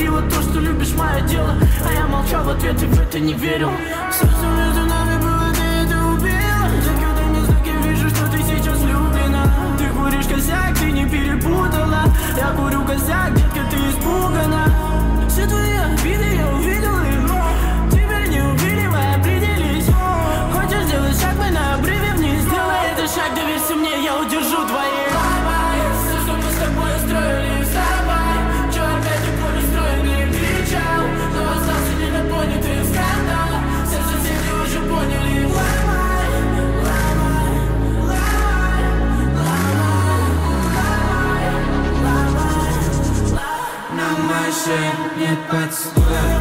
говорила то, что любишь мое дело, а я молчал в ответ и в это не верил. Все, что между нами было, ты это убила. Закидай мне знаки, вижу, что ты сейчас влюблена. Ты куришь косяк, ты не перепутала. Я курю косяк, детка, ты испугана. Все твои обиды я увидел и теперь не увиливай, определись. Хочешь сделать шаг, мы на обрыве вниз. Сделай этот шаг, доверься мне, я удержу твои. Все, что мы с тобой устроили, вставай. Че опять никто не строил, не кричал, но остался недопонятый скандал. Все соседи уже поняли. Ломай, ломай, ломай, ломай, ломай, ломай. На моей шее нет поцелуя.